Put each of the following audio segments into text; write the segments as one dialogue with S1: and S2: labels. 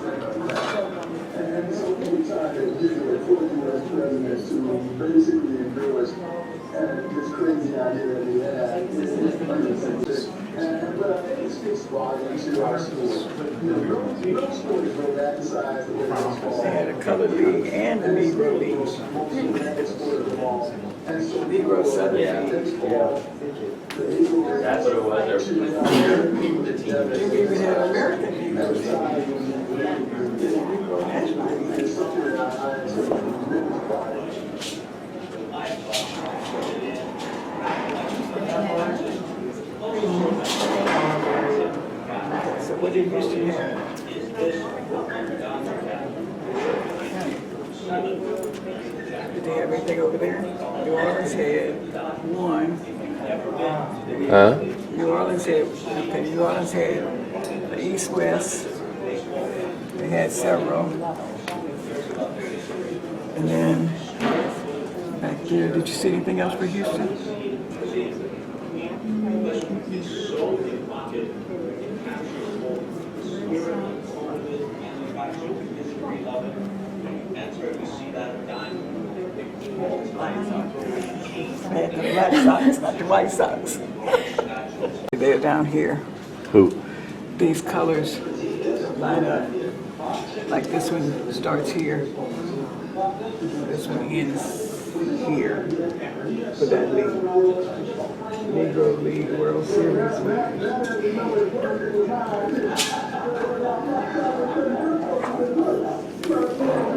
S1: And so we tried to get the U.S. president to basically endorse this crazy idea that we had. But I think it speaks volumes to our schools. Those schools go back to size the way
S2: they had a colored league and a Negro league. Negro Southern League.
S3: That's what it was.
S2: They even had American Negro League. Negro National League. So what did Houston have? Did they have anything over there? New Orleans had one.
S3: Huh?
S2: New Orleans had the East-West. They had several. And then back there, did you see anything else for Houston? Man, the Black Sox, not the White Sox. They're down here.
S3: Who?
S2: These colors line up. Like this one starts here. This one ends here. For that league. Negro League World Series.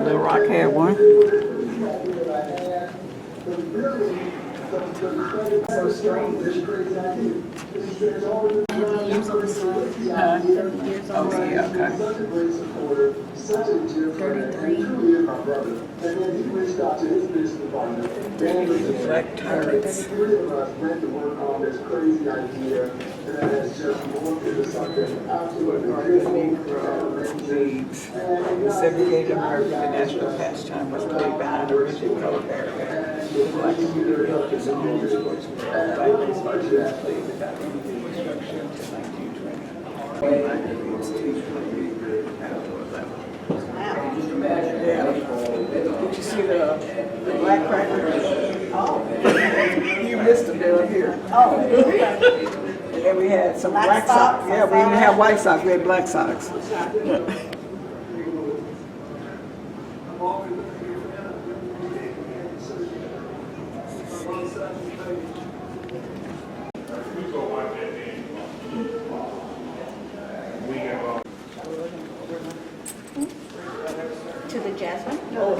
S2: Little Rock had one. So strange. Oh, yeah, okay. 33. The Black Tyrants. The segregated America, the national pastime was played behind a rigid color barrier. The black community helped its own sports world. Black baseball teams played without any infrastructure until 1920. Black teams yeah. Did you see the black cracker? Oh. You missed them, they were here. Oh. And we had some black socks. Yeah, we didn't have white socks, we had black socks.
S4: To the Jasmine? Oh,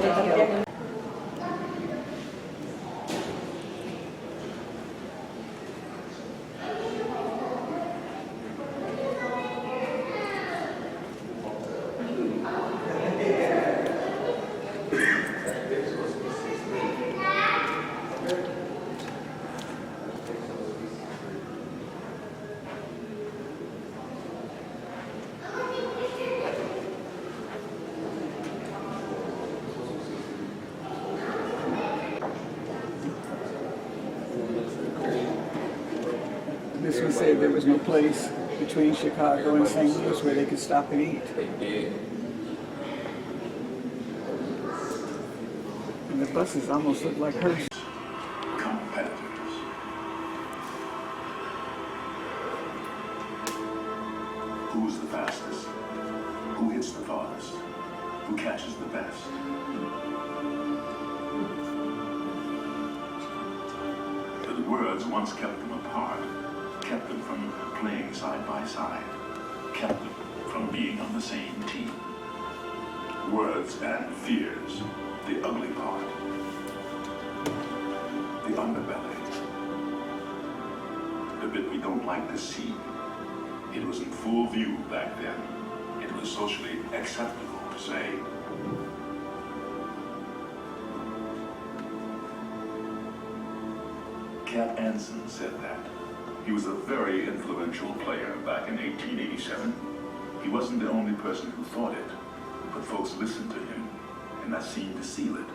S2: This one said there was no place between Chicago and St. Louis where they could stop and eat. And the buses almost look like hers.
S5: Competitors. Who's the fastest? Who hits the farthest? Who catches the best? The words once kept them apart, kept them from playing side by side, kept them from being on the same team. Words and fears, the ugly part, the underbelly, the bit we don't like to see. It was in full view back then. It was socially acceptable to say. Cat Anson said that. He was a very influential player back in 1887. He wasn't the only person who thought it, but folks listened to him, and that seemed to seal it.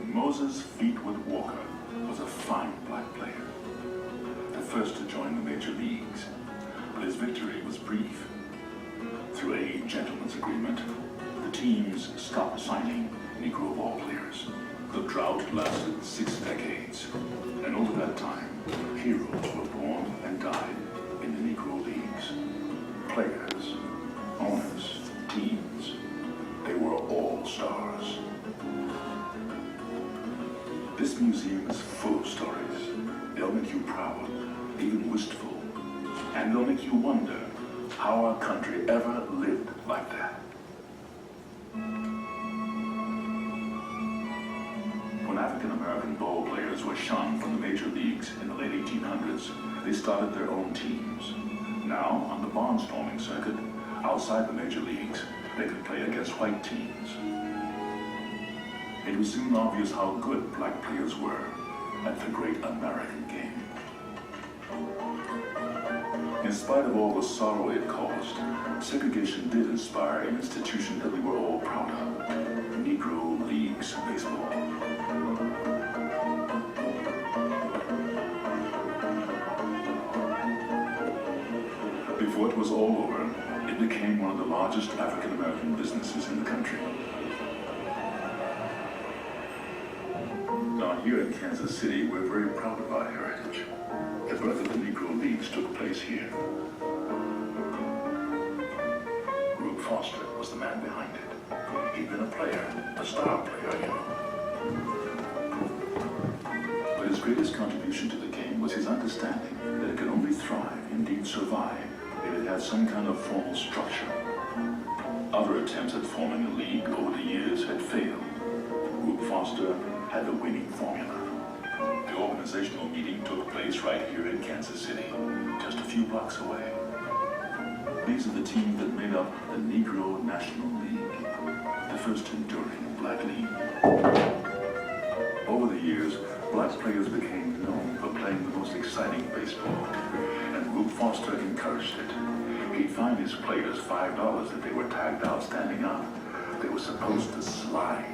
S5: Moses Fleetwood Walker was a fine black player, the first to join the major leagues, but his victory Through a gentleman's agreement, the teams stopped signing Negro ball players. The drought lasted 6 decades, and over that time, heroes were born and died in the Negro leagues. Players, owners, teams, they were all stars. This museum is full of stories. They'll make you proud, even wistful, and they'll make you wonder how our country ever lived like that. When African American ball players were shunned from the major leagues in the late 1800s, they started their own teams. Now, on the barnstorming circuit, outside the major leagues, they could play against white teams. It was soon obvious how good black players were at the great American game. In spite of all the sorrow it caused, segregation did inspire an institution that we were all proud of: Negro Leagues Baseball. Before it was all over, it became one of the largest African American businesses in the country. Now, here in Kansas City, we're very proud of our heritage. The birth of the Negro Leagues took place here. Rube Foster was the man behind it. He'd been a player, a star player, you know. But his greatest contribution to the game was his understanding that it could only thrive, indeed survive, if it had some kind of formal structure. Other attempts at forming a league over the years had failed. Rube Foster had the winning formula. The organizational meeting took place right here in Kansas City, just a few blocks away. These are the teams that made up the Negro National League, the first enduring black league. Over the years, black players became known for playing the most exciting baseball, and Rube Foster encouraged it. He'd find his players $5 if they were tagged out standing up. They were supposed to slide.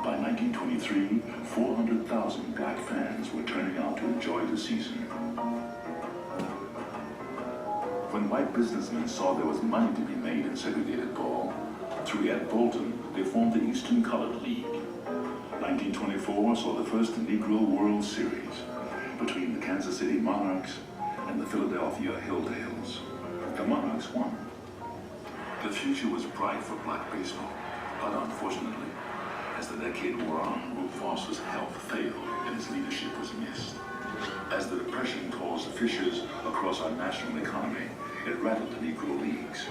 S5: By 1923, 400,000 black fans were turning out to enjoy the season. When white businessmen saw there was money to be made in segregated ball, through Ed Bolton, they formed the Eastern Colored League. 1924 saw the first Negro World Series between the Kansas City Monarchs and the Philadelphia Hilldales. The Monarchs won. The future was bright for black baseball, but unfortunately, as the decade wore on, Rube Foster's health failed and his leadership was missed. As the Depression caused fissures across our national economy, it rattled the Negro Leagues.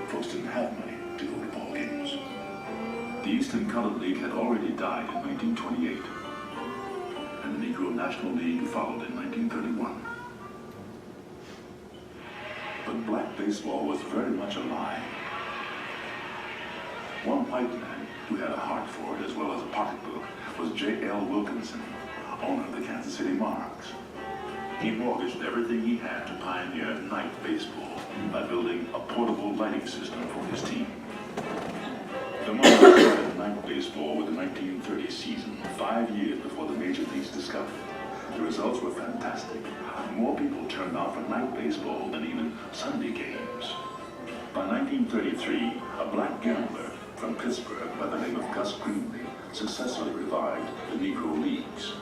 S5: Folks didn't have money to go to ball games. The Eastern Colored League had already died in 1928, and the Negro National League followed in 1931. But black baseball was very much alive. One white man who had a heart for it as well as a pocketbook was J.L. Wilkinson, owner of the Kansas City Monarchs. He mortgaged everything he had to pioneer night baseball by building a portable lighting system for his team. The Monarchs started night baseball with the 1930 season, 5 years before the major leagues discovered it. The results were fantastic. More people turned out for night baseball than even Sunday games. By 1933, a black gambler from Pittsburgh by the name of Gus Greenlee successfully revived the Negro Leagues.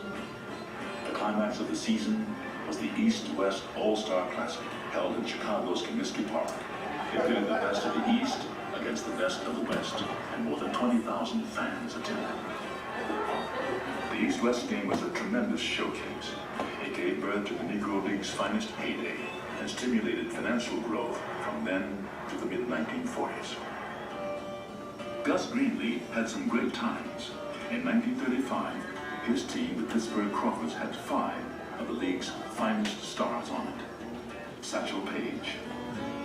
S5: The climax of the season was the East-West All-Star Classic held in Chicago's Comiskey Park. It pitted the best of the East against the best of the West, and more than 20,000 fans attended. The East-West game was a tremendous showcase. It gave birth to the Negro League's finest heyday and stimulated financial growth from then to the mid-1940s. Gus Greenlee had some great times. In 1935, his team, the Pittsburgh Crawfords, had 5 of the league's finest stars on it: Satchel Paige,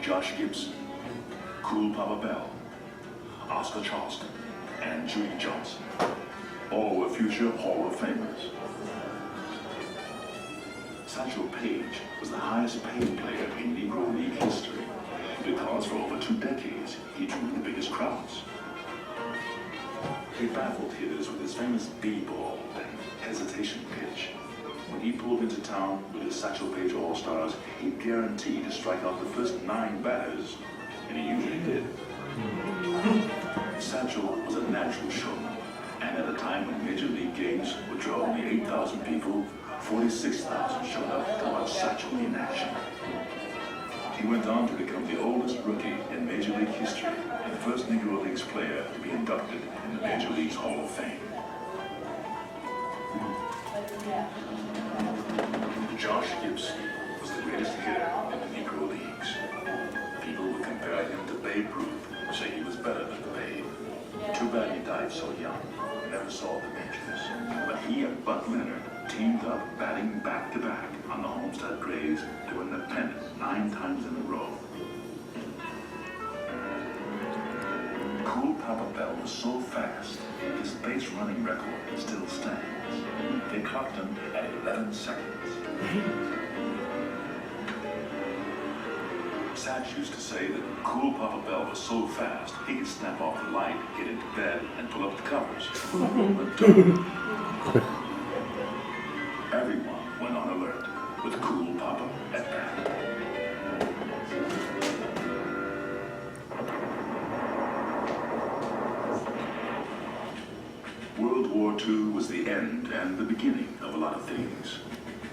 S5: Josh Gibson, Cool Papa Bell, Oscar Charleston, and Judy Johnson. All were future Hall of Famers. Satchel Paige was the highest paid player in Negro League history because for over 2 decades he drew the biggest crowds. He baffled hitters with his famous B-ball and hesitation pitch. When he pulled into town with his Satchel Paige All-Stars, he guaranteed to strike out the first 9 batters and he usually did. Satchel was a natural showman, and at a time when Major League games would draw only 8,000 people, 46,000 showed up to watch Satchel in action. He went on to become the oldest rookie in Major League history and the first Negro Leagues player to be inducted in the Major Leagues Hall of Fame. Josh Gibson was the greatest hitter in the Negro Leagues. People would compare him to Babe Ruth, say he was better than Babe. Too bad he died so young, never saw the majors. But he and Buck Leonard teamed up batting back-to-back on the Homestead Grays to win the pennant 9 times in a row. Cool Papa Bell was so fast, his base running record still stands. They clocked him at 11 seconds. Satch used to say that Cool Papa Bell was so fast he could snap off the light, get into bed, and pull up the covers. But everyone went on alert with Cool Papa at bat. World War II was the end and the beginning of a lot of things.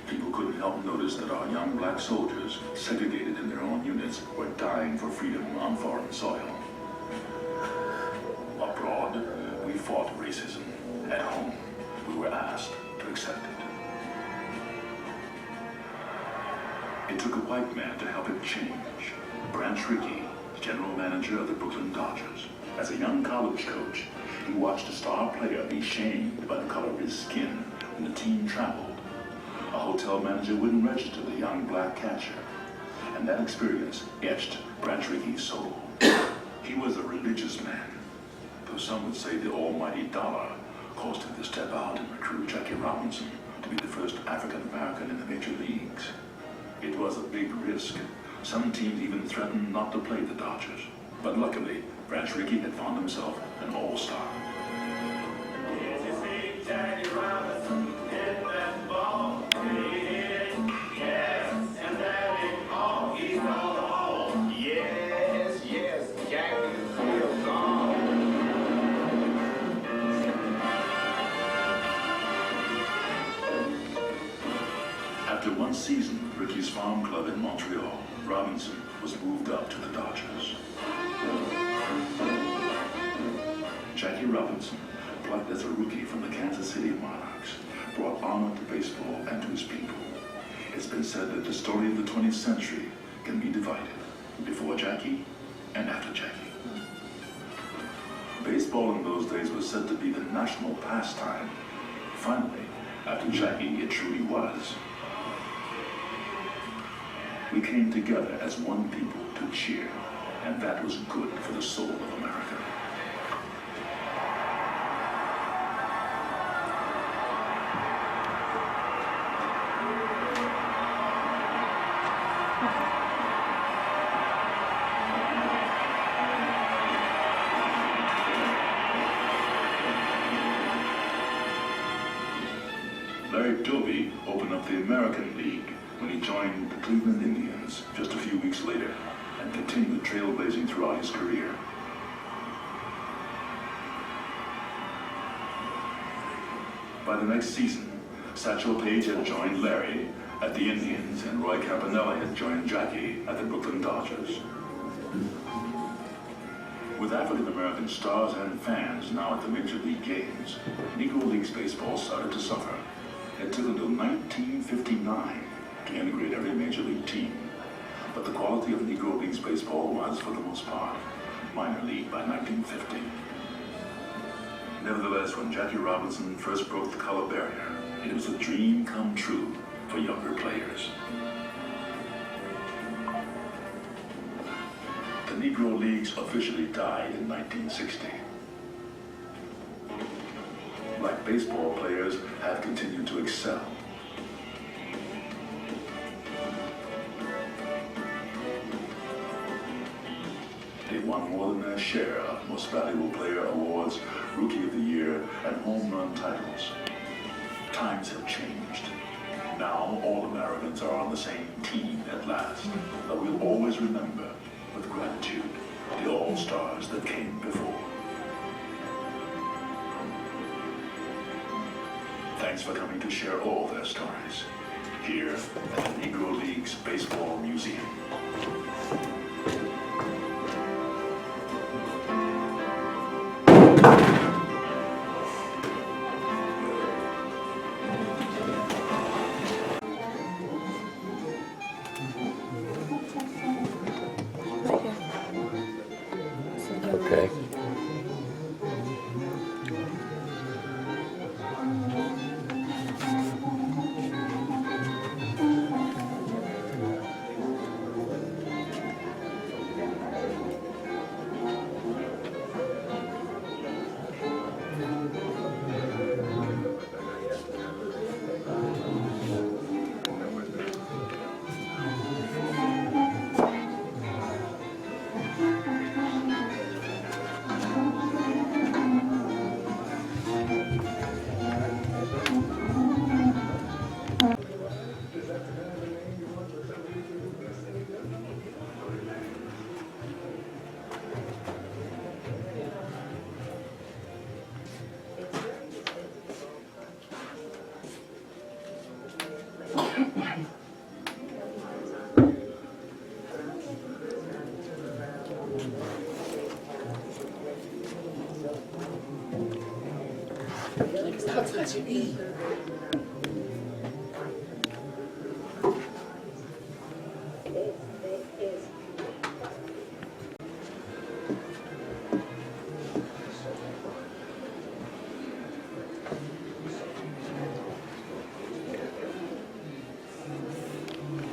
S5: People couldn't help notice that our young black soldiers, segregated in their own units, were dying for freedom on foreign soil. Abroad, we fought racism. At home, we were asked to accept it. It took a white man to help it change. Branch Rickey, general manager of the Brooklyn Dodgers. As a young college coach, he watched a star player be shamed by the color of his skin when the team traveled. A hotel manager wouldn't register the young black catcher, and that experience etched Branch Rickey's soul. He was a religious man, though some would say the almighty dollar caused him to step out and recruit Jackie Robinson to be the first African-American in the major leagues. It was a big risk. Some teams even threatened not to play the Dodgers, but luckily, Branch Rickey had found himself an all-star. Jackie Robinson hit that ball. Yes, and that ain't all. He's all home. Yes, Jackie's still gone. After one season with Rickey's farm club in Montreal, Robinson was moved up to the Dodgers. Jackie Robinson, plucked as a rookie from the Kansas City Monarchs, brought honor to baseball and to his people. It's been said that the story of the 20th century can be divided before Jackie and after Jackie. Baseball in those days was said to be the national pastime. Finally, after Jackie, it truly was. We came together as one people to cheer, and that was good for the soul of America. Larry Doby opened up the American League when he joined the Cleveland Indians just a few weeks later and continued trailblazing throughout his career. By the next season, Satchel Paige had joined Larry at the Indians and Roy Campanella had joined Jackie at the Brooklyn Dodgers. With African-American stars and fans now at the Major League games, Negro Leagues baseball started to suffer. It took until 1959 to integrate every Major League team, but the quality of Negro Leagues baseball was, for the most part, minor league by 1950. Nevertheless, when Jackie Robinson first broke the color barrier, it was a dream come true for younger players. The Negro Leagues officially died in 1960. Black baseball players have continued to excel. They won more than their share of Most Valuable Player awards, Rookie of the Year, and home run titles. Times have changed. Now all Americans are on the same team at last, but we'll always remember with gratitude the all-stars that came before. Thanks for coming to share all their stories here at the Negro League's Baseball Museum.
S3: Okay.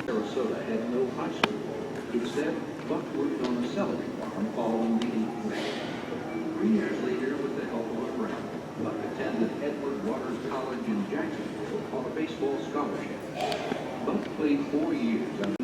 S6: Sarasota had no high school. Instead, Buck worked on a celery farm following the 8th Grade. 3 years later, with the help of a friend, Buck attended Edward Waters College in Jacksonville on a baseball scholarship. Buck played 4 years under